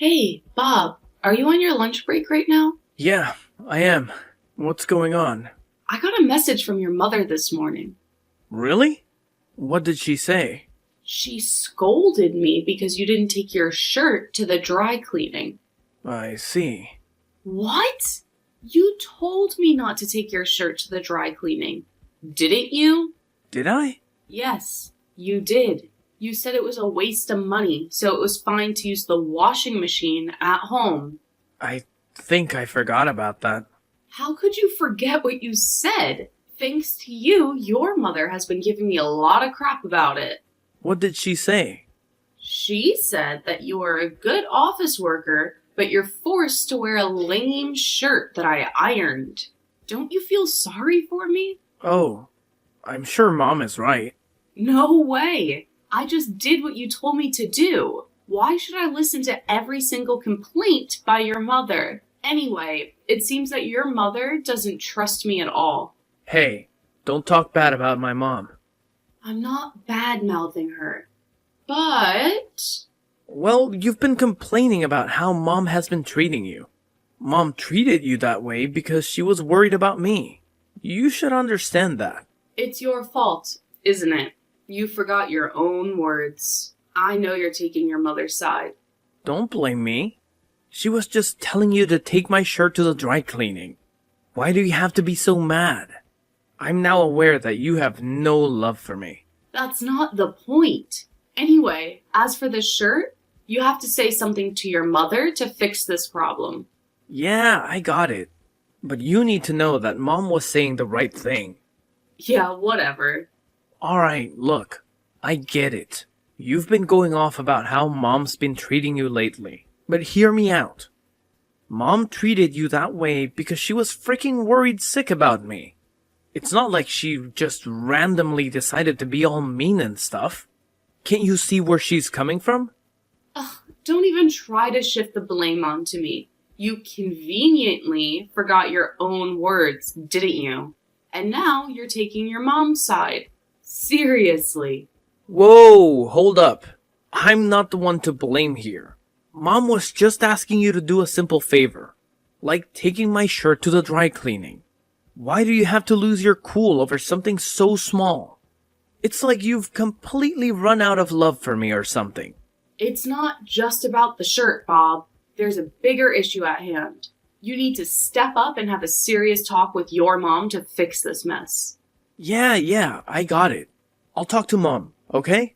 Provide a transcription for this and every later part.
Hey, Bob, are you on your lunch break right now? Yeah, I am. What's going on? I got a message from your mother this morning. Really? What did she say? She scolded me because you didn't take your shirt to the dry cleaning. I see. What? You told me not to take your shirt to the dry cleaning. Didn't you? Did I? Yes, you did. You said it was a waste of money, so it was fine to use the washing machine at home. I think I forgot about that. How could you forget what you said? Thanks to you, your mother has been giving me a lot of crap about it. What did she say? She said that you are a good office worker, but you're forced to wear a lame shirt that I ironed. Don't you feel sorry for me? Oh, I'm sure Mom is right. No way. I just did what you told me to do. Why should I listen to every single complaint by your mother? Anyway, it seems that your mother doesn't trust me at all. Hey, don't talk bad about my mom. I'm not bad-mouthing her, but... Well, you've been complaining about how Mom has been treating you. Mom treated you that way because she was worried about me. You should understand that. It's your fault, isn't it? You forgot your own words. I know you're taking your mother's side. Don't blame me. She was just telling you to take my shirt to the dry cleaning. Why do you have to be so mad? I'm now aware that you have no love for me. That's not the point. Anyway, as for the shirt, you have to say something to your mother to fix this problem. Yeah, I got it. But you need to know that Mom was saying the right thing. Yeah, whatever. Alright, look. I get it. You've been going off about how Mom's been treating you lately. But hear me out. Mom treated you that way because she was freaking worried sick about me. It's not like she just randomly decided to be all mean and stuff. Can't you see where she's coming from? Ugh, don't even try to shift the blame onto me. You conveniently forgot your own words, didn't you? And now you're taking your mom's side. Seriously. Whoa, hold up. I'm not the one to blame here. Mom was just asking you to do a simple favor, like taking my shirt to the dry cleaning. Why do you have to lose your cool over something so small? It's like you've completely run out of love for me or something. It's not just about the shirt, Bob. There's a bigger issue at hand. You need to step up and have a serious talk with your mom to fix this mess. Yeah, I got it. I'll talk to Mom, okay?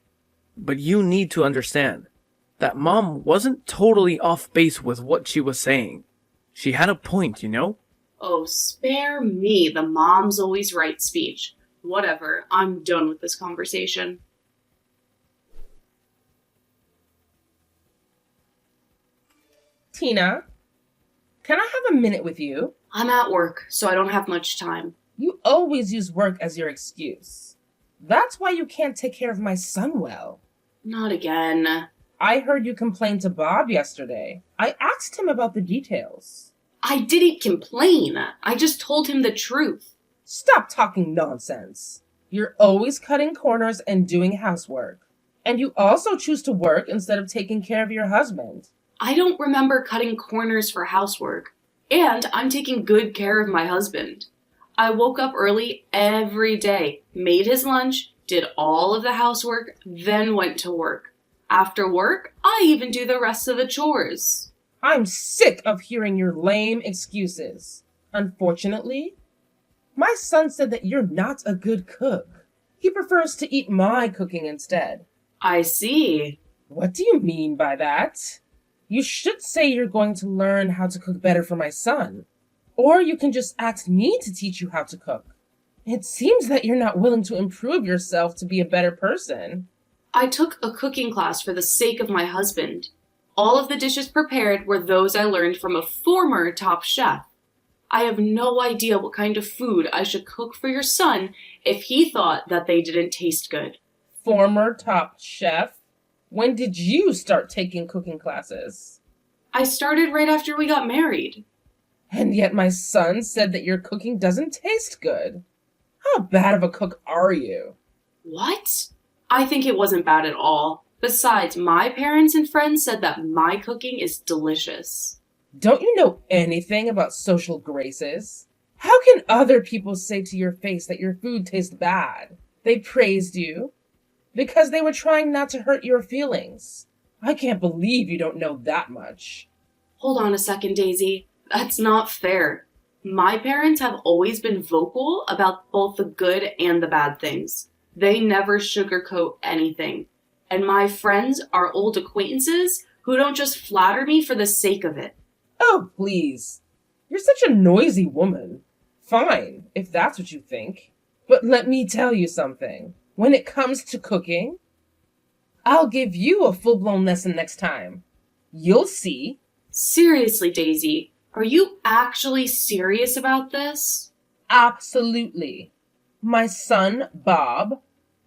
But you need to understand that Mom wasn't totally off base with what she was saying. She had a point, you know? Oh, spare me the mom's always right speech. Whatever, I'm done with this conversation. Tina, can I have a minute with you? I'm at work, so I don't have much time. You always use work as your excuse. That's why you can't take care of my son well. Not again. I heard you complain to Bob yesterday. I asked him about the details. I didn't complain. I just told him the truth. Stop talking nonsense. You're always cutting corners and doing housework. And you also choose to work instead of taking care of your husband. I don't remember cutting corners for housework. And I'm taking good care of my husband. I woke up early every day, made his lunch, did all of the housework, then went to work. After work, I even do the rest of the chores. I'm sick of hearing your lame excuses. Unfortunately, my son said that you're not a good cook. He prefers to eat my cooking instead. I see. What do you mean by that? You should say you're going to learn how to cook better for my son. Or you can just ask me to teach you how to cook. It seems that you're not willing to improve yourself to be a better person. I took a cooking class for the sake of my husband. All of the dishes prepared were those I learned from a former top chef. I have no idea what kind of food I should cook for your son if he thought that they didn't taste good. Former top chef? When did you start taking cooking classes? I started right after we got married. And yet my son said that your cooking doesn't taste good. How bad of a cook are you? What? I think it wasn't bad at all. Besides, my parents and friends said that my cooking is delicious. Don't you know anything about social graces? How can other people say to your face that your food tastes bad? They praised you because they were trying not to hurt your feelings. I can't believe you don't know that much. Hold on a second, Daisy. That's not fair. My parents have always been vocal about both the good and the bad things. They never sugarcoat anything. And my friends are old acquaintances who don't just flatter me for the sake of it. Oh, please. You're such a noisy woman. Fine, if that's what you think. But let me tell you something. When it comes to cooking, I'll give you a full-blown lesson next time. You'll see. Seriously, Daisy, are you actually serious about this? Absolutely. My son, Bob,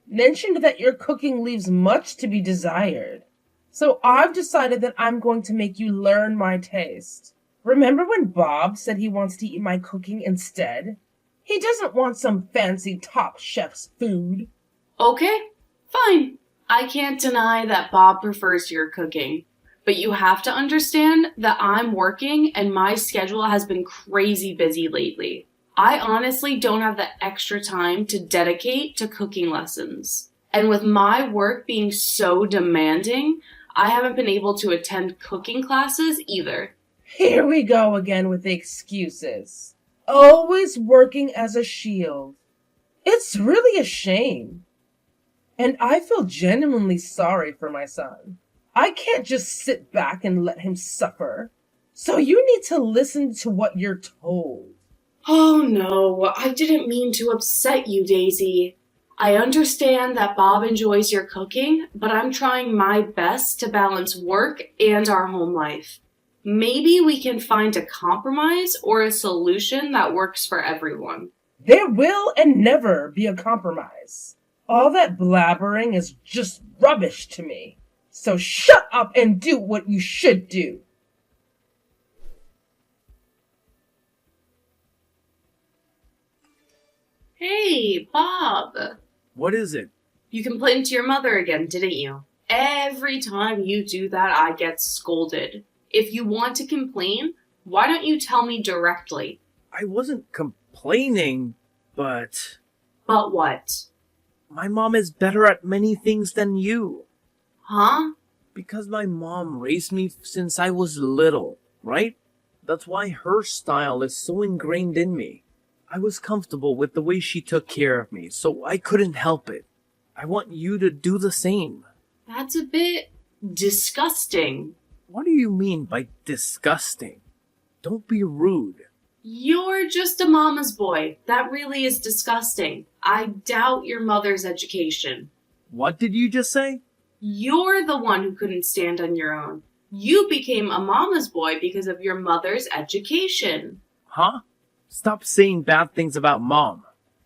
mentioned that your cooking leaves much to be desired. So I've decided that I'm going to make you learn my taste. Remember when Bob said he wants to eat my cooking instead? He doesn't want some fancy top chef's food. Okay, fine. I can't deny that Bob prefers your cooking. But you have to understand that I'm working and my schedule has been crazy busy lately. I honestly don't have the extra time to dedicate to cooking lessons. And with my work being so demanding, I haven't been able to attend cooking classes either. Here we go again with the excuses. Always working as a shield. It's really a shame. And I feel genuinely sorry for my son. I can't just sit back and let him suffer. So you need to listen to what you're told. Oh no, I didn't mean to upset you, Daisy. I understand that Bob enjoys your cooking, but I'm trying my best to balance work and our home life. Maybe we can find a compromise or a solution that works for everyone. There will and never be a compromise. All that blabbering is just rubbish to me. So shut up and do what you should do. Hey, Bob. What is it? You complained to your mother again, didn't you? Every time you do that, I get scolded. If you want to complain, why don't you tell me directly? I wasn't complaining, but But what? my mom is better at many things than you. Huh? Because my mom raised me since I was little, right? That's why her style is so ingrained in me. I was comfortable with the way she took care of me, so I couldn't help it. I want you to do the same. That's a bit disgusting. What do you mean by disgusting? Don't be rude. You're just a mama's boy. That really is disgusting. I doubt your mother's education. What did you just say? You're the one who couldn't stand on your own. You became a mama's boy because of your mother's education. Huh? Stop saying bad things about mom.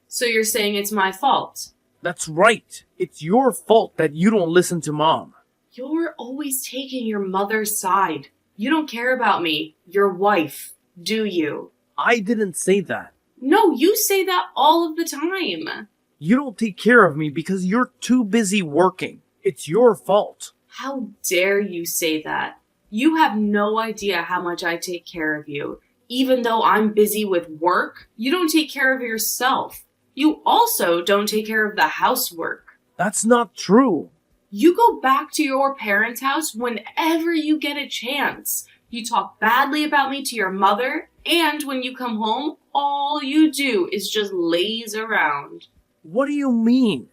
So you're saying it's my fault? That's right. It's your fault that you don't listen to mom. You're always taking your mother's side. You don't care about me, your wife, do you? I didn't say that. No, you say that all of the time. You don't take care of me because you're too busy working. It's your fault. How dare you say that? You have no idea how much I take care of you. Even though I'm busy with work, you don't take care of yourself. You also don't take care of the housework. That's not true. You go back to your parents' house whenever you get a chance. You talk badly about me to your mother, and when you come home, all you do is just laze around. What do you mean?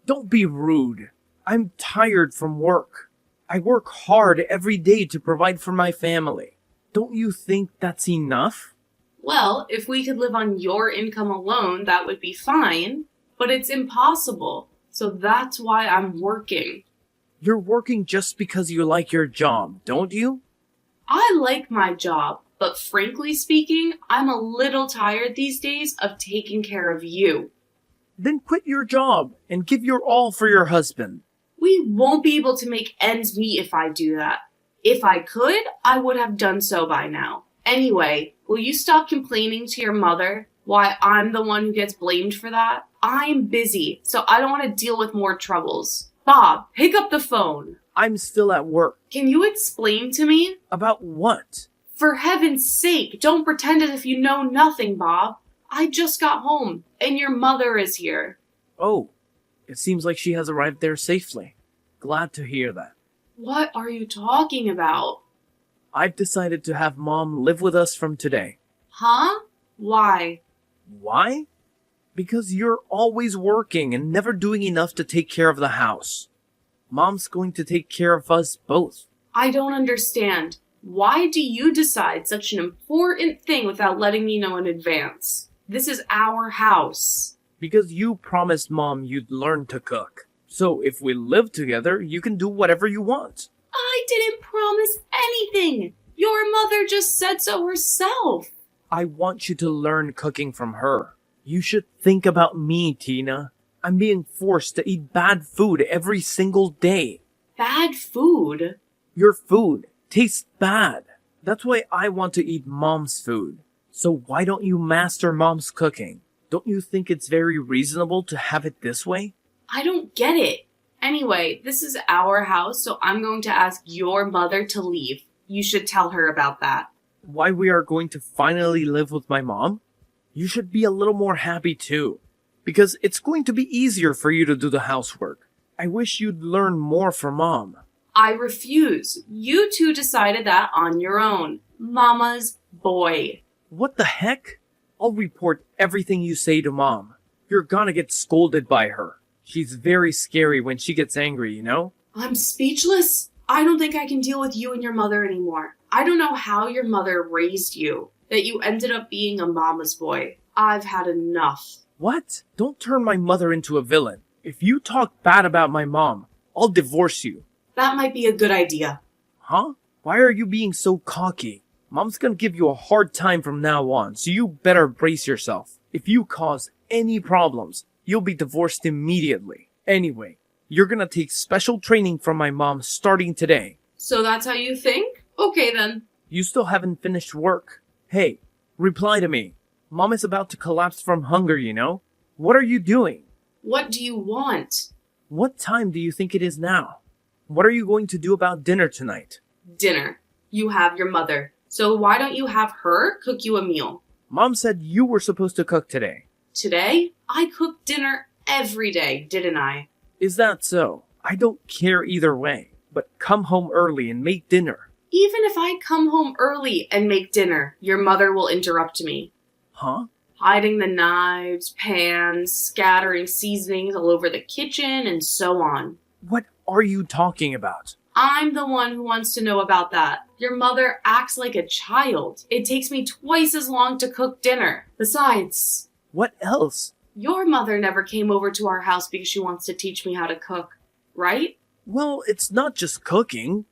Don't be rude. I'm tired from work. I work hard every day to provide for my family. Don't you think that's enough? Well, if we could live on your income alone, that would be fine, but it's impossible. So that's why I'm working. You're working just because you like your job, don't you? I like my job, but frankly speaking, I'm a little tired these days of taking care of you. Then quit your job and give your all for your husband. We won't be able to make ends meet if I do that. If I could, I would have done so by now. Anyway, will you stop complaining to your mother? Why I'm the one who gets blamed for that? I'm busy, so I don't want to deal with more troubles. Bob, pick up the phone. I'm still at work. Can you explain to me? About what? For heaven's sake, don't pretend as if you know nothing, Bob. I just got home, and your mother is here. Oh, it seems like she has arrived there safely. Glad to hear that. What are you talking about? I've decided to have Mom live with us from today. Huh? Why? Why? Because you're always working and never doing enough to take care of the house. Mom's going to take care of us both. I don't understand. Why do you decide such an important thing without letting me know in advance? This is our house. Because you promised Mom you'd learn to cook. So if we live together, you can do whatever you want. I didn't promise anything. Your mother just said so herself. I want you to learn cooking from her. You should think about me, Tina. I'm being forced to eat bad food every single day. Bad food? Your food tastes bad. That's why I want to eat Mom's food. So why don't you master Mom's cooking? Don't you think it's very reasonable to have it this way? I don't get it. Anyway, this is our house, so I'm going to ask your mother to leave. You should tell her about that. Why we are going to finally live with my mom? You should be a little more happy too. Because it's going to be easier for you to do the housework. I wish you'd learn more from Mom. I refuse. You two decided that on your own. Mama's boy. What the heck? I'll report everything you say to Mom. You're gonna get scolded by her. She's very scary when she gets angry, you know? I'm speechless. I don't think I can deal with you and your mother anymore. I don't know how your mother raised you, that you ended up being a mama's boy. I've had enough. What? Don't turn my mother into a villain. If you talk bad about my mom, I'll divorce you. That might be a good idea. Huh? Why are you being so cocky? Mom's gonna give you a hard time from now on, so you better brace yourself. If you cause any problems, you'll be divorced immediately. Anyway, you're gonna take special training from my mom starting today. So that's how you think? Okay then. You still haven't finished work. Hey, reply to me. Mom is about to collapse from hunger, you know? What are you doing? What do you want? What time do you think it is now? What are you going to do about dinner tonight? Dinner. You have your mother. So why don't you have her cook you a meal? Mom said you were supposed to cook today. Today? I cook dinner every day, didn't I? Is that so? I don't care either way, but come home early and make dinner. Even if I come home early and make dinner, your mother will interrupt me. Huh? Hiding the knives, pans, scattering seasonings all over the kitchen, and so on. What are you talking about? I'm the one who wants to know about that. Your mother acts like a child. It takes me twice as long to cook dinner. Besides, What else? your mother never came over to our house because she wants to teach me how to cook, right? Well, it's not just cooking,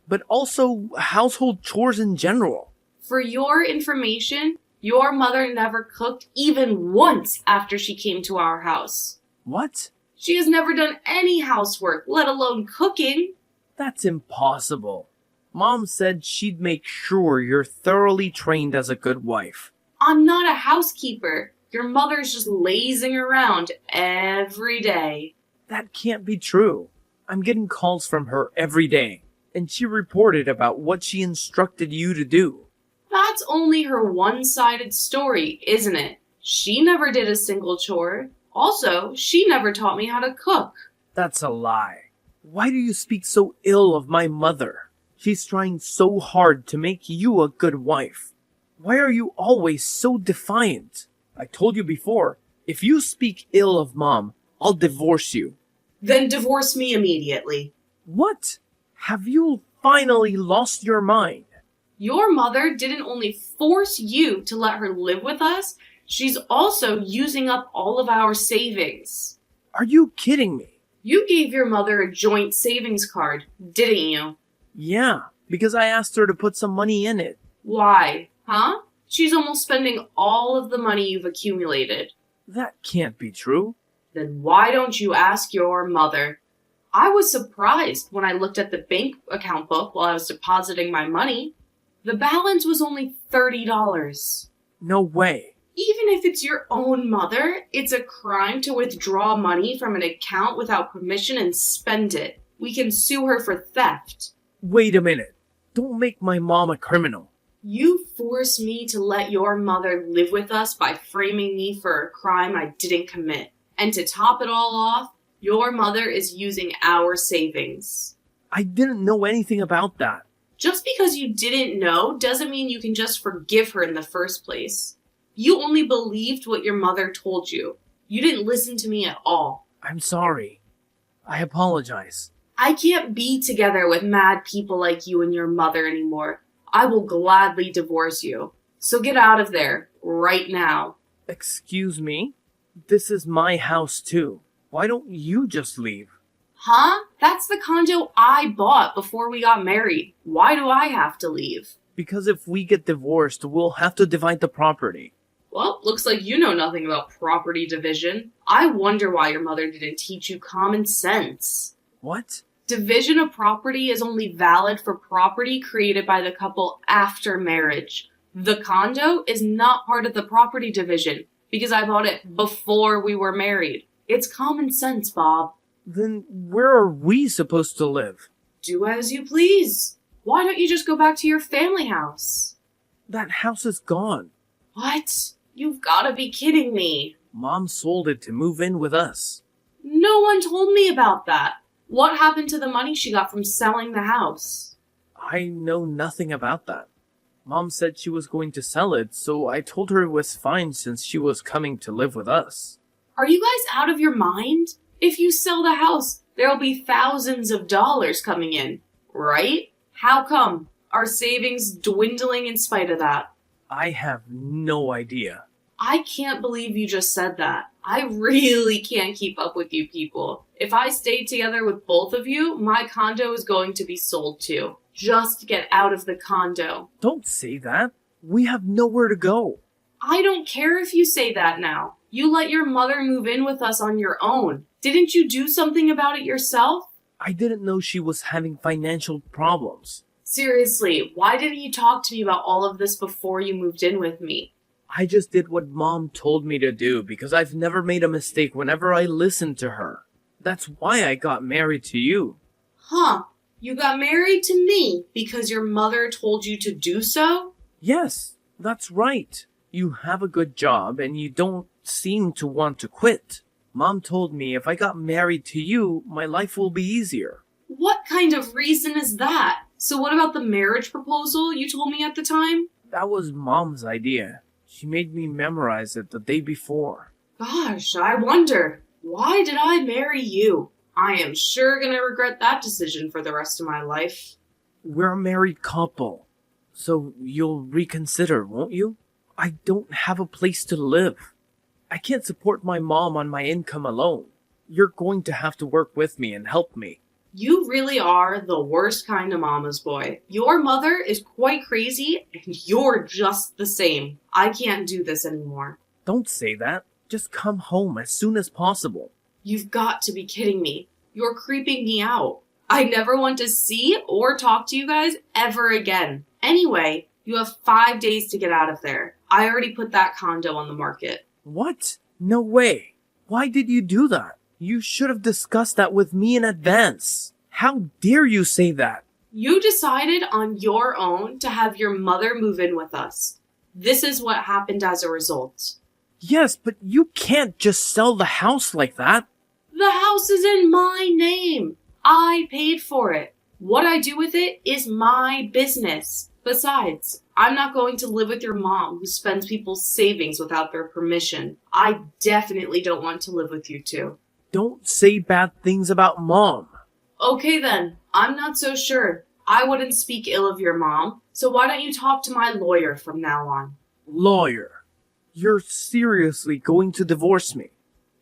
but also household chores in general. For your information, your mother never cooked even once after she came to our house. What? She has never done any housework, let alone cooking. That's impossible. Mom said she'd make sure you're thoroughly trained as a good wife. I'm not a housekeeper. Your mother's just lazing around every day. That can't be true. I'm getting calls from her every day, and she reported about what she instructed you to do. That's only her one-sided story, isn't it? She never did a single chore. Also, she never taught me how to cook. That's a lie. Why do you speak so ill of my mother? She's trying so hard to make you a good wife. Why are you always so defiant? I told you before, if you speak ill of Mom, I'll divorce you. Then divorce me immediately. What? Have you finally lost your mind? Your mother didn't only force you to let her live with us, she's also using up all of our savings. Are you kidding me? You gave your mother a joint savings card, didn't you? Yeah, because I asked her to put some money in it. Why? Huh? She's almost spending all of the money you've accumulated. That can't be true. Then why don't you ask your mother? I was surprised when I looked at the bank account book while I was depositing my money. The balance was only $30. No way. Even if it's your own mother, it's a crime to withdraw money from an account without permission and spend it. We can sue her for theft. Wait a minute. Don't make my mom a criminal. You forced me to let your mother live with us by framing me for a crime I didn't commit. And to top it all off, your mother is using our savings. I didn't know anything about that. Just because you didn't know doesn't mean you can just forgive her in the first place. You only believed what your mother told you. You didn't listen to me at all. I'm sorry. I apologize. I can't be together with mad people like you and your mother anymore. I will gladly divorce you. So get out of there, right now. Excuse me? This is my house too. Why don't you just leave? Huh? That's the condo I bought before we got married. Why do I have to leave? Because if we get divorced, we'll have to divide the property. Well, looks like you know nothing about property division. I wonder why your mother didn't teach you common sense. What? Division of property is only valid for property created by the couple after marriage. The condo is not part of the property division because I bought it before we were married. It's common sense, Bob. Then where are we supposed to live? Do as you please. Why don't you just go back to your family house? That house is gone. What? You've gotta be kidding me. Mom sold it to move in with us. No one told me about that. What happened to the money she got from selling the house? I know nothing about that. Mom said she was going to sell it, so I told her it was fine since she was coming to live with us. Are you guys out of your mind? If you sell the house, there'll be thousands of dollars coming in, right? How come? Are savings dwindling in spite of that? I have no idea. I can't believe you just said that. I really can't keep up with you people. If I stayed together with both of you, my condo is going to be sold too. Just get out of the condo. Don't say that. We have nowhere to go. I don't care if you say that now. You let your mother move in with us on your own. Didn't you do something about it yourself? I didn't know she was having financial problems. Seriously, why didn't you talk to me about all of this before you moved in with me? I just did what Mom told me to do because I've never made a mistake whenever I listened to her. That's why I got married to you. Huh? You got married to me because your mother told you to do so? Yes, that's right. You have a good job and you don't seem to want to quit. Mom told me if I got married to you, my life will be easier. What kind of reason is that? So what about the marriage proposal you told me at the time? That was Mom's idea. She made me memorize it the day before. Gosh, I wonder, why did I marry you? I am sure gonna regret that decision for the rest of my life. We're a married couple, so you'll reconsider, won't you? I don't have a place to live. I can't support my mom on my income alone. You're going to have to work with me and help me. You really are the worst kind of mama's boy. Your mother is quite crazy, and you're just the same. I can't do this anymore. Don't say that. Just come home as soon as possible. You've got to be kidding me. You're creeping me out. I never want to see or talk to you guys ever again. Anyway, you have 5 days to get out of there. I already put that condo on the market. What? No way. Why did you do that? You should have discussed that with me in advance. How dare you say that? You decided on your own to have your mother move in with us. This is what happened as a result. Yes, but you can't just sell the house like that. The house is in my name. I paid for it. What I do with it is my business. Besides, I'm not going to live with your mom who spends people's savings without their permission. I definitely don't want to live with you two. Don't say bad things about Mom. Okay then, I'm not so sure. I wouldn't speak ill of your mom, so why don't you talk to my lawyer from now on? Lawyer, you're seriously going to divorce me?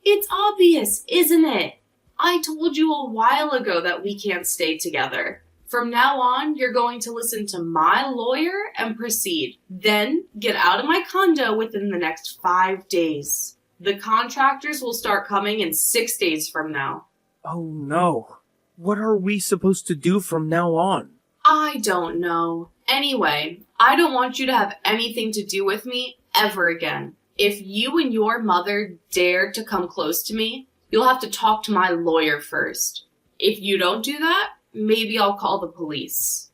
It's obvious, isn't it? I told you a while ago that we can't stay together. From now on, you're going to listen to my lawyer and proceed. Then, get out of my condo within the next 5 days. The contractors will start coming in 6 days from now. Oh no. What are we supposed to do from now on? I don't know. Anyway, I don't want you to have anything to do with me ever again. If you and your mother dare to come close to me, you'll have to talk to my lawyer first. If you don't do that, maybe I'll call the police.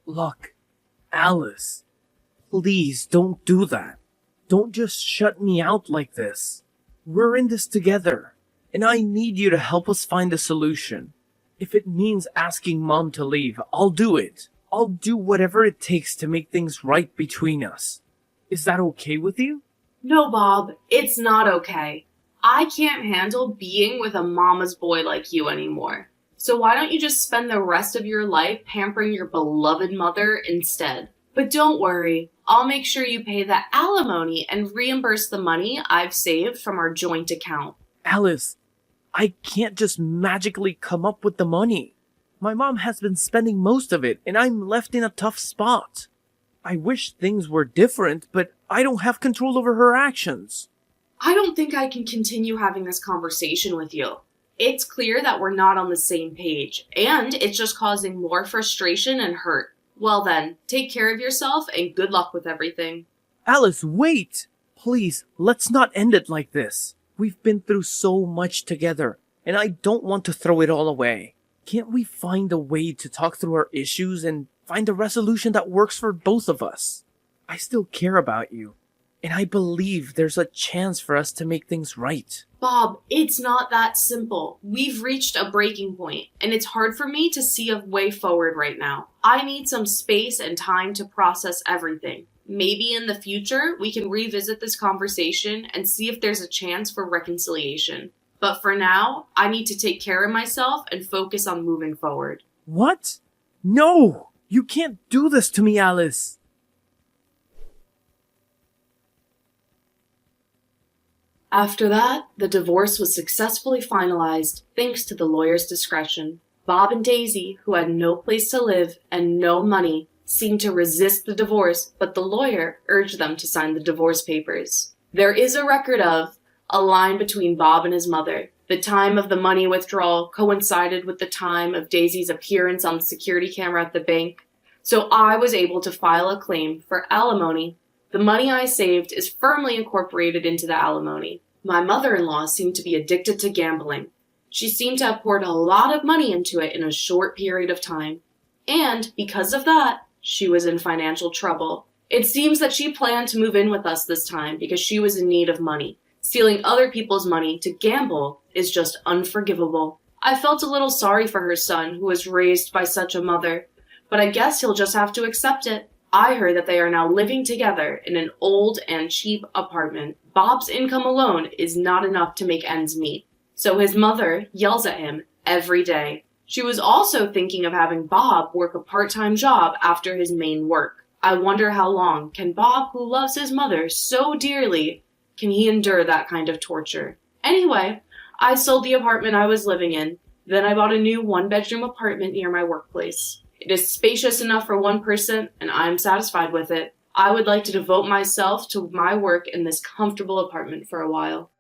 Look, Alice, please don't do that. Don't just shut me out like this. We're in this together, and I need you to help us find a solution. If it means asking Mom to leave, I'll do it. I'll do whatever it takes to make things right between us. Is that okay with you? No, Bob, it's not okay. I can't handle being with a mama's boy like you anymore. So why don't you just spend the rest of your life pampering your beloved mother instead? But don't worry, I'll make sure you pay the alimony and reimburse the money I've saved from our joint account. Alice, I can't just magically come up with the money. My mom has been spending most of it, and I'm left in a tough spot. I wish things were different, but I don't have control over her actions. I don't think I can continue having this conversation with you. It's clear that we're not on the same page, and it's just causing more frustration and hurt. Well then, take care of yourself and good luck with everything. Alice, wait! Please, let's not end it like this. We've been through so much together, and I don't want to throw it all away. Can't we find a way to talk through our issues and find a resolution that works for both of us? I still care about you, and I believe there's a chance for us to make things right. Bob, it's not that simple. We've reached a breaking point, and it's hard for me to see a way forward right now. I need some space and time to process everything. Maybe in the future, we can revisit this conversation and see if there's a chance for reconciliation. But for now, I need to take care of myself and focus on moving forward. What? No! You can't do this to me, Alice! After that, the divorce was successfully finalized thanks to the lawyer's discretion. Bob and Daisy, who had no place to live and no money, seemed to resist the divorce, but the lawyer urged them to sign the divorce papers. There is a record of a line between Bob and his mother. The time of the money withdrawal coincided with the time of Daisy's appearance on the security camera at the bank, so I was able to file a claim for alimony. The money I saved is firmly incorporated into the alimony. My mother-in-law seemed to be addicted to gambling. She seemed to have poured a lot of money into it in a short period of time. And because of that, she was in financial trouble. It seems that she planned to move in with us this time because she was in need of money. Stealing other people's money to gamble is just unforgivable. I felt a little sorry for her son, who was raised by such a mother, but I guess he'll just have to accept it. I heard that they are now living together in an old and cheap apartment. Bob's income alone is not enough to make ends meet, so his mother yells at him every day. She was also thinking of having Bob work a part-time job after his main work. I wonder how long can Bob, who loves his mother so dearly, can he endure that kind of torture? Anyway, I sold the apartment I was living in. Then I bought a new one-bedroom apartment near my workplace. It is spacious enough for one person, and I'm satisfied with it. I would like to devote myself to my work in this comfortable apartment for a while.